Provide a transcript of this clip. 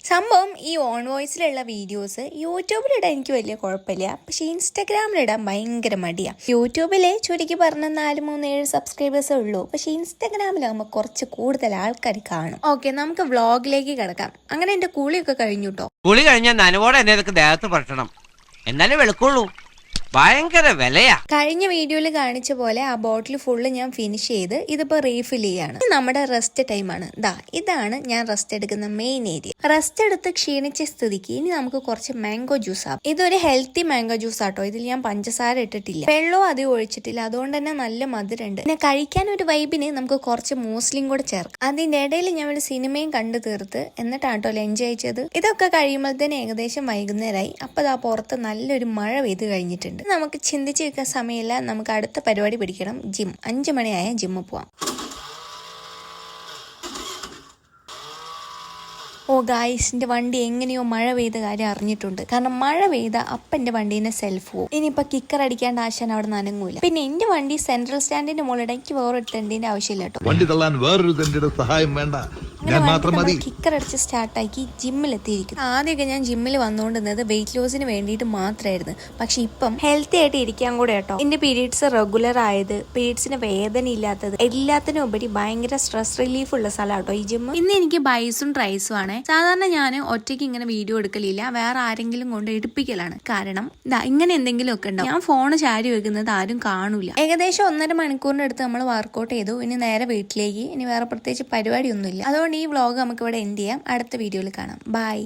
സംഭവം ഈ on വോയിസിലുള്ള videos യൂട്യൂബിലിടാൻ എനിക്ക് വലിയ കുഴപ്പമില്ല, പക്ഷെ ഇൻസ്റ്റാഗ്രാമിലിടാൻ ഭയങ്കര മടിയാണ്. യൂട്യൂബിലെ ചുരുക്കി പറഞ്ഞ 437 സബ്സ്ക്രൈബേഴ്സേ ഉള്ളൂ, പക്ഷെ ഇൻസ്റ്റാഗ്രാമിലാകുമ്പോൾ കുറച്ച് കൂടുതൽ ആൾക്കാർ കാണും. ഓക്കെ, നമുക്ക് വ്ളോഗിലേക്ക് കിടക്കാം. അങ്ങനെ എന്റെ കുളിയൊക്കെ കഴിഞ്ഞു കേട്ടോ. കുളി കഴിഞ്ഞാൽ നനവോടെ എന്നെ ദേഹത്ത് പറ്റണം, എന്നാലേ വെളുക്കുള്ളൂ. ഭയങ്കര വിലയാ. കഴിഞ്ഞ വീഡിയോയിൽ കാണിച്ച പോലെ ആ ബോട്ടിൽ ഫുള്ള് ഞാൻ ഫിനിഷ് ചെയ്ത് ഇതിപ്പോ റീഫിൽ ചെയ്യാണ്. നമ്മുടെ റെസ്റ്റ് ടൈമാണ്. ഇതാണ് ഞാൻ റെസ്റ്റ് എടുക്കുന്ന മെയിൻ ഏരിയ. റെസ്റ്റ് എടുത്ത് ക്ഷീണിച്ച സ്ഥിതിക്ക് ഇനി നമുക്ക് കുറച്ച് മാംഗോ ജ്യൂസ് ആവും. ഇതൊരു ഹെൽത്തി മാംഗോ ജ്യൂസ് ആട്ടോ. ഇതിൽ ഞാൻ പഞ്ചസാര ഇട്ടിട്ടില്ല, വെള്ളവും അധികം ഒഴിച്ചിട്ടില്ല, അതുകൊണ്ട് തന്നെ നല്ല മധുരമുണ്ട്. പിന്നെ കഴിക്കാൻ ഒരു വൈബിന് നമുക്ക് കുറച്ച് മൂസ്ലിം കൂടെ ചേർക്കാം. അതിന്റെ ഇടയിൽ ഞാൻ ഒരു സിനിമയും കണ്ടു തീർത്ത് എന്നിട്ടാട്ടോ ലഞ്ച് അയച്ചത്. ഇതൊക്കെ കഴിയുമ്പോഴത്തേന് ഏകദേശം വൈകുന്നേരമായി. അപ്പൊ പുറത്ത് നല്ലൊരു മഴ പെയ്ത് കഴിഞ്ഞിട്ടുണ്ട്. നമുക്ക് ചിന്തിച്ച് വെക്കാൻ സമയമില്ല, നമുക്ക് അടുത്ത പരിപാടി പിടിക്കണം. ജിം. 5 മണിയായ ജിമ്മിൽ പോവാം. ഓ ഗായ്സിന്റെ വണ്ടി എങ്ങനെയോ മഴ പെയ്ത കാര്യം അറിഞ്ഞിട്ടുണ്ട്. കാരണം മഴ പെയ്ത അപ്പന്റെ വണ്ടീനെ സെൽഫ് പോവും. ഇനിയിപ്പൊ കിക്കർ അടിക്കാണ്ട് ആശാൻ അവിടെ നനങ്ങൂല. പിന്നെ എന്റെ വണ്ടി സെൻട്രൽ സ്റ്റാൻഡിന്റെ മുകളിൽ എനിക്ക് വേറൊരു തെണ്ടിന്റെ ആവശ്യമില്ല കേട്ടോ. വണ്ടി തള്ളാൻ വേറൊരു തെണ്ടിയുടെ സഹായം വേണ്ട, ഞാൻ മാത്രം മതി. കിക്കർ അടിച്ച് സ്റ്റാർട്ടാക്കി ജിമ്മിലെത്തിയിരിക്കും. ആദ്യമൊക്കെ ഞാൻ ജിമ്മിൽ വന്നുകൊണ്ടിരുന്നത് വെയിറ്റ് ലോസിന് വേണ്ടിയിട്ട് മാത്രമായിരുന്നു. പക്ഷെ ഇപ്പം ഹെൽത്തി ആയിട്ട് ഇരിക്കാൻ കൂടെ കേട്ടോ. എന്റെ പീരീഡ്സ് റെഗുലർ ആയത്, പീരീഡ്സിന് വേദന ഇല്ലാത്തത്, എല്ലാത്തിനും ഉപരി ഭയങ്കര സ്ട്രെസ് റിലീഫ് ഉള്ള സ്ഥലം കേട്ടോ ഈ ജിം. ഇന്ന് എനിക്ക് ബൈസും ട്രൈസും ആണ്. സാധാരണ ഞാൻ ഒറ്റയ്ക്ക് ഇങ്ങനെ വീഡിയോ എടുക്കലില്ല, വേറെ ആരെങ്കിലും കൊണ്ട് എടുപ്പിക്കലാണ്. കാരണം ഇങ്ങനെ എന്തെങ്കിലും ഒക്കെ ഉണ്ടാവും. ഞാൻ ഫോണ് ചാരി വെക്കുന്നത് ആരും കാണൂല. ഏകദേശം 1.5 മണിക്കൂറിന്റെ അടുത്ത് നമ്മൾ വർക്കൗട്ട് ചെയ്തു. ഇനി നേരെ വീട്ടിലേക്ക്. ഇനി വേറെ പ്രത്യേകിച്ച് പരിപാടിയൊന്നുമില്ല. അതുകൊണ്ട് ഈ വ്ളോഗ് നമുക്ക് ഇവിടെ എൻഡ് ചെയ്യാം. അടുത്ത വീഡിയോയിൽ കാണാം. ബൈ.